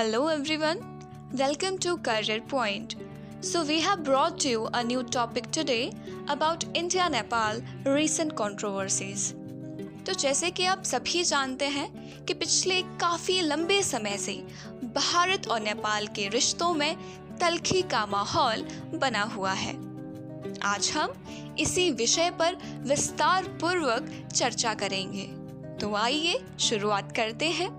Hello everyone, welcome to Career Point. So we have brought you a new topic today about India-Nepal recent controversies. तो जैसे कि आप सभी जानते हैं कि पिछले काफ़ी लंबे समय से भारत और नेपाल के रिश्तों में तल्खी का माहौल बना हुआ है। आज हम इसी विषय पर विस्तार पूर्वक चर्चा करेंगे। तो आइए शुरुआत करते हैं।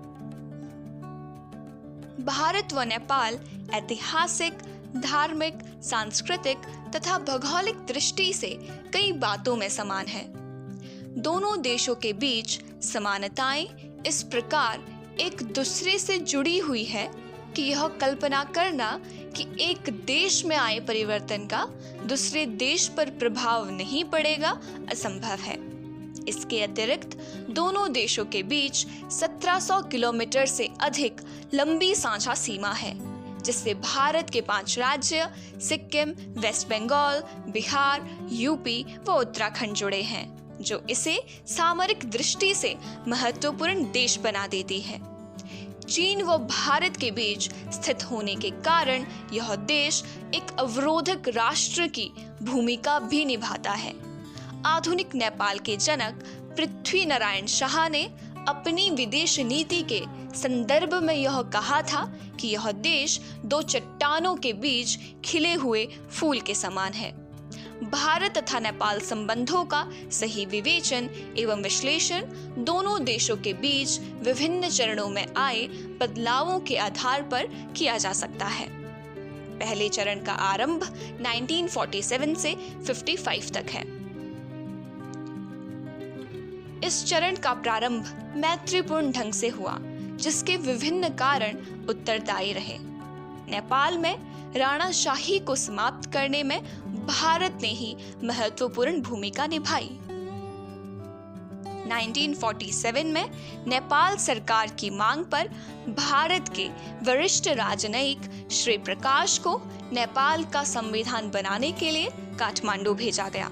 भारत व नेपाल ऐतिहासिक, धार्मिक, सांस्कृतिक तथा भौगोलिक दृष्टि से कई बातों में समान है। दोनों देशों के बीच समानताएं इस प्रकार एक दूसरे से जुड़ी हुई है कि यह कल्पना करना कि एक देश में आए परिवर्तन का दूसरे देश पर प्रभाव नहीं पड़ेगा असंभव है। इसके अतिरिक्त दोनों देशों के बीच 1700 किलोमीटर से अधिक लंबी साझा सीमा है, जिससे भारत के 5 राज्य सिक्किम, वेस्ट बंगाल, बिहार, यूपी व उत्तराखंड जुड़े हैं, जो इसे सामरिक दृष्टि से महत्वपूर्ण देश बना देती है। चीन व भारत के बीच स्थित होने के कारण यह देश एक अवरोधक राष्ट्र की भूमिका भी निभाता है। आधुनिक नेपाल के जनक पृथ्वी नारायण शाह ने अपनी विदेश नीति के संदर्भ में यह कहा था कि यह देश 2 चट्टानों के बीच खिले हुए फूल के समान है। भारत तथा नेपाल संबंधों का सही विवेचन एवं विश्लेषण दोनों देशों के बीच विभिन्न चरणों में आए बदलावों के आधार पर किया जा सकता है। पहले चरण का आरंभ 1947 से 55 तक है। इस चरण का प्रारंभ मैत्रीपूर्ण ढंग से हुआ, जिसके विभिन्न कारण उत्तरदायी रहे। नेपाल में राणाशाही को समाप्त करने में भारत ने ही महत्वपूर्ण भूमिका निभाई। 1947 में नेपाल सरकार की मांग पर भारत के वरिष्ठ राजनयिक श्री प्रकाश को नेपाल का संविधान बनाने के लिए काठमांडू भेजा गया।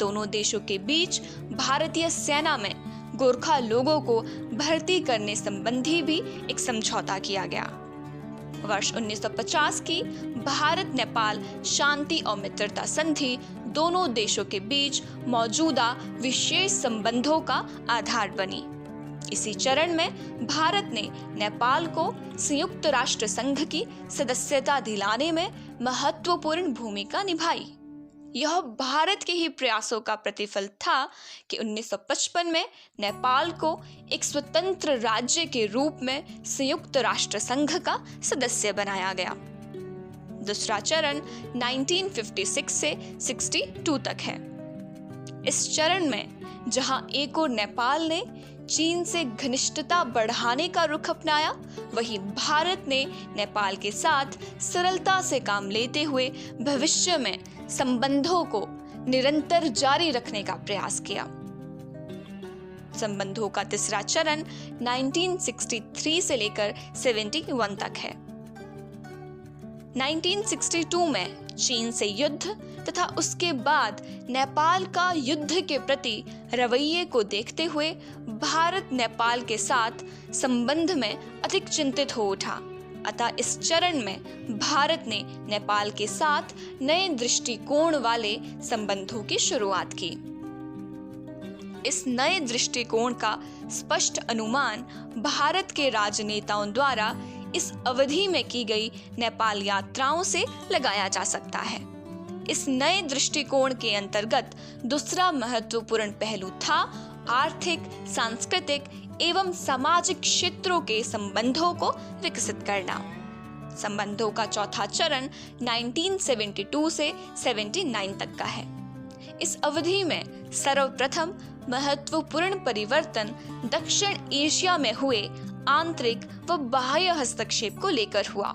दोनों देशों के बीच भारतीय सेना में गोरखा लोगों को भर्ती करने संबंधी भी एक समझौता किया गया। वर्ष 1950 की भारत नेपाल शांति और मित्रता संधि दोनों देशों के बीच मौजूदा विशेष संबंधों का आधार बनी। इसी चरण में भारत ने नेपाल को संयुक्त राष्ट्र संघ की सदस्यता दिलाने में महत्वपूर्ण भूमिका निभाई। यह भारत के ही प्रयासों का प्रतिफल था कि 1955 में नेपाल को एक स्वतंत्र राज्य के रूप में संयुक्त राष्ट्र संघ का सदस्य बनाया गया। दूसरा चरण 1956 से 62 तक है। इस चरण में जहां एक और नेपाल ने चीन से घनिष्ठता बढ़ाने का रुख अपनाया, वहीं भारत ने नेपाल के साथ सरलता से काम लेते हुए भविष्य में संबंधों को निरंतर जारी रखने का प्रयास किया। संबंधों का तीसरा चरण 1963 से लेकर 71 तक है। 1962 में चीन से युद्ध तथा उसके बाद नेपाल का युद्ध के प्रति रवैये को देखते हुए भारत नेपाल के साथ संबंध में अधिक चिंतित हो उठा। अतः इस चरण में भारत ने नेपाल के साथ नए दृष्टिकोण वाले संबंधों की शुरुआत की। इस नए दृष्टिकोण का स्पष्ट अनुमान भारत के राजनेताओं द्वारा इस अवधि में की गई नेपाल यात्राओं से लगाया जा सकता है। इस नए दृष्टिकोण के अंतर्गत दूसरा महत्वपूर्ण पहलू था आर्थिक, सांस्कृतिक एवं सामाजिक क्षेत्रों के संबंधों को विकसित करना। संबंधों का चौथा चरण 1972 से 79 तक का है। इस अवधि में सर्वप्रथम महत्वपूर्ण परिवर्तन दक्षिण एशिया में हुए आंतरिक व बाह्य हस्तक्षेप को लेकर हुआ।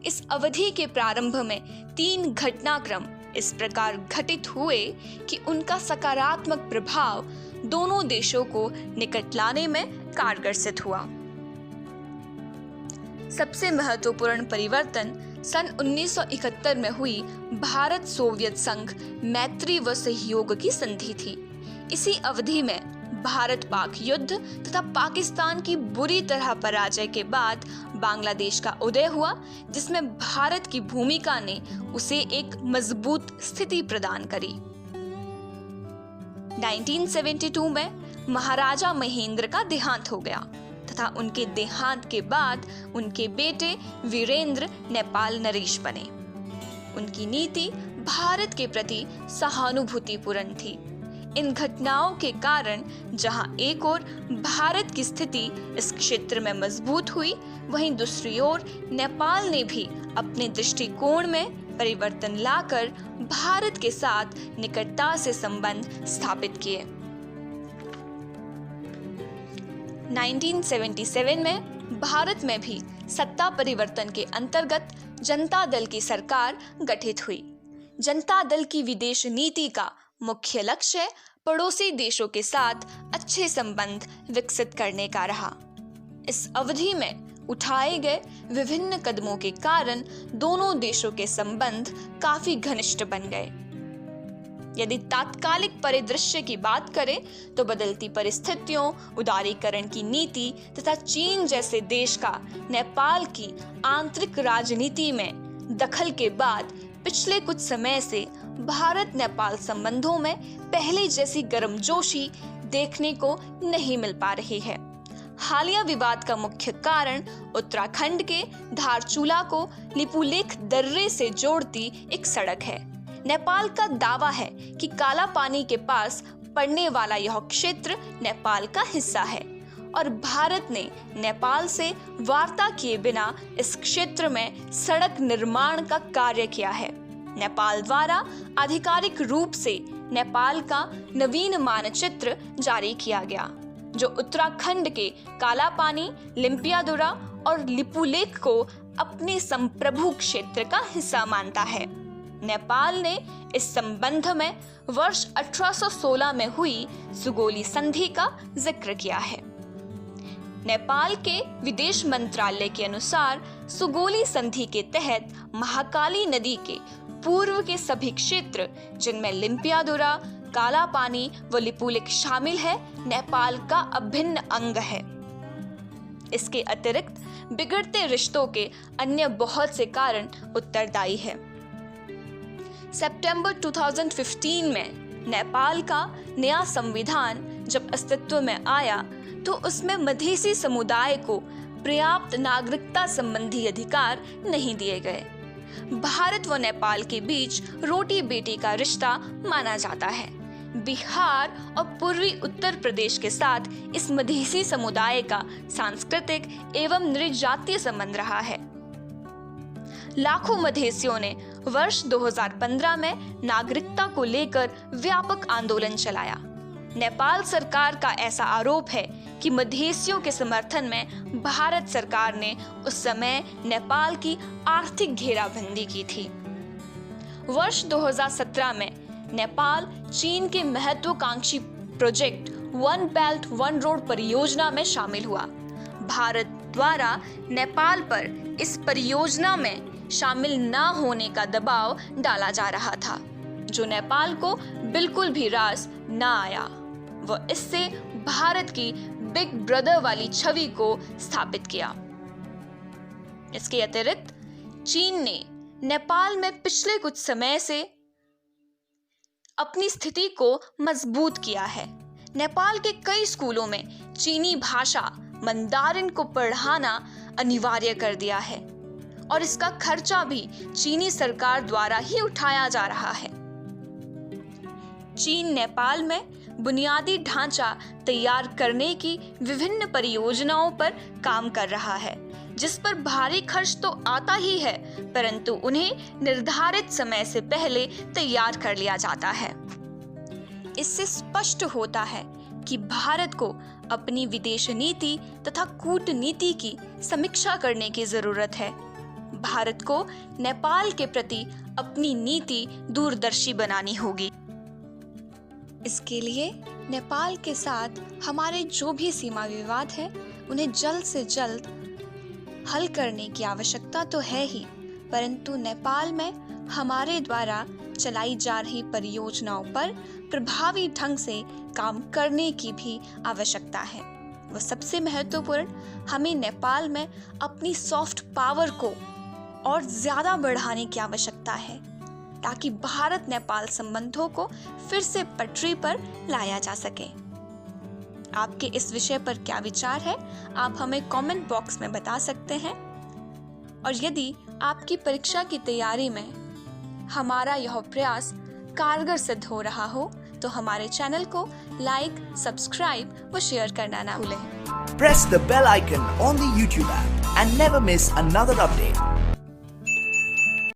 इस अवधि के प्रारंभ में 3 घटनाक्रम इस प्रकार घटित हुए कि उनका सकारात्मक प्रभाव दोनों देशों को निकट लाने में कारगर सिद्ध हुआ। सबसे महत्वपूर्ण परिवर्तन सन 1971 में हुई भारत सोवियत संघ मैत्री व सहयोग की संधि थी। इसी अवधि में भारत पाक युद्ध तथा पाकिस्तान की बुरी तरह पराजय के बाद बांग्लादेश का उदय हुआ, जिसमें भारत की भूमिका ने उसे एक मजबूत स्थिति प्रदान करी। 1972 में महाराजा महेंद्र का देहांत हो गया तथा उनके देहांत के बाद उनके बेटे वीरेंद्र नेपाल नरेश बने। उनकी नीति भारत के प्रति सहानुभूतिपूर्ण थी। इन घटनाओं के कारण जहां एक ओर भारत की स्थिति इस क्षेत्र में मजबूत हुई, वहीं दूसरी ओर नेपाल ने भी अपने दृष्टिकोण में परिवर्तन लाकर भारत के साथ निकटता से संबंध स्थापित किए। 1977 में भारत में भी सत्ता परिवर्तन के अंतर्गत जनता दल की सरकार गठित हुई। जनता दल की विदेश नीति का मुख्य लक्ष्य पड़ोसी देशों के साथ अच्छे संबंध विकसित करने का रहा। इस अवधि में उठाए गए विभिन्न कदमों के कारण दोनों देशों के संबंध काफी घनिष्ठ बन गए। यदि तात्कालिक परिदृश्य की बात करें तो बदलती परिस्थितियों, उदारीकरण की नीति तथा चीन जैसे देश का नेपाल की आंतरिक राजनीति में दखल के बाद पिछले कुछ समय से भारत नेपाल संबंधों में पहले जैसी गर्मजोशी देखने को नहीं मिल पा रही है। हालिया विवाद का मुख्य कारण उत्तराखंड के धारचूला को लिपुलेख दर्रे से जोड़ती एक सड़क है। नेपाल का दावा है कि काला पानी के पास पड़ने वाला यह क्षेत्र नेपाल का हिस्सा है और भारत ने नेपाल से वार्ता किए बिना इस क्षेत्र में सड़क निर्माण का कार्य किया है। नेपाल द्वारा आधिकारिक रूप से नेपाल का नवीन मानचित्र जारी किया गया, जो उत्तराखंड के काला पानी, लिम्पियादुरा और लिपुलेख को अपने संप्रभु क्षेत्र का हिस्सा मानता है। नेपाल ने इस संबंध में वर्ष 1816 में हुई सुगोली संधि का जिक्र किया है। नेपाल के विदेश मंत्रालय के अनुसार सुगोली संधि के तहत महाकाली नदी के पूर्व के सभी क्षेत्र, जिनमें लिम्पियादुरा, काला पानी व लिपुलेख शामिल है, नेपाल का अभिन्न अंग है। इसके अतिरिक्त बिगड़ते रिश्तों के अन्य बहुत से कारण उत्तरदायी है। सितंबर 2015 में नेपाल का नया संविधान जब अस्तित्व में आया तो उसमें मधेसी समुदाय को पर्याप्त नागरिकता संबंधी अधिकार नहीं दिए गए। भारत व नेपाल के बीच रोटी बेटी का रिश्ता माना जाता है। बिहार और पूर्वी उत्तर प्रदेश के साथ इस मधेसी समुदाय का सांस्कृतिक एवं नृजातीय संबंध रहा है। लाखों मधेसियों ने वर्ष 2015 में नागरिकता को लेकर व्यापक आंदोलन चलाया। नेपाल सरकार का ऐसा आरोप है कि मधेसियों के समर्थन में भारत सरकार ने उस समय नेपाल की आर्थिक घेराबंदी की थी। वर्ष 2017 में नेपाल चीन के महत्वाकांक्षी project one belt one road परियोजना में शामिल हुआ। भारत द्वारा नेपाल पर इस परियोजना में शामिल न होने का दबाव डाला जा रहा था, जो नेपाल को बिल्कुल भी रास न आया व इससे भारत की बिग ब्रदर वाली छवि को स्थापित किया। इसके अतिरिक्त चीन ने नेपाल में पिछले कुछ समय से अपनी स्थिति को मजबूत किया है। नेपाल के कई स्कूलों में चीनी भाषा मंदारिन को पढ़ाना अनिवार्य कर दिया है और इसका खर्चा भी चीनी सरकार द्वारा ही उठाया जा रहा है। चीन नेपाल में बुनियादी ढांचा तैयार करने की विभिन्न परियोजनाओं पर काम कर रहा है, जिस पर भारी खर्च तो आता ही है, परंतु उन्हें निर्धारित समय से पहले तैयार कर लिया जाता है। इससे स्पष्ट होता है कि भारत को अपनी विदेश नीति तथा कूटनीति की समीक्षा करने की जरूरत है। भारत को नेपाल के प्रति अपनी नीति दूरदर्शी बनानी होगी। इसके लिए नेपाल के साथ हमारे जो भी सीमा विवाद है, उन्हें जल्द से जल्द हल करने की आवश्यकता तो है ही, परंतु नेपाल में हमारे द्वारा चलाई जा रही परियोजनाओं पर प्रभावी ढंग से काम करने की भी आवश्यकता है। वो सबसे महत्वपूर्ण, हमें नेपाल में अपनी सॉफ्ट पावर को और ज्यादा बढ़ाने की आवश्यकता है ताकि भारत नेपाल संबंधों को फिर से पटरी पर लाया जा सके। आपके इस विषय पर क्या विचार है, आप हमें कमेंट बॉक्स में बता सकते हैं। और यदि आपकी परीक्षा की तैयारी में हमारा यह प्रयास कारगर सिद्ध हो रहा हो तो हमारे चैनल को लाइक, सब्सक्राइब व शेयर करना ना भूलें। Press the bell icon on the YouTube app and never miss another update.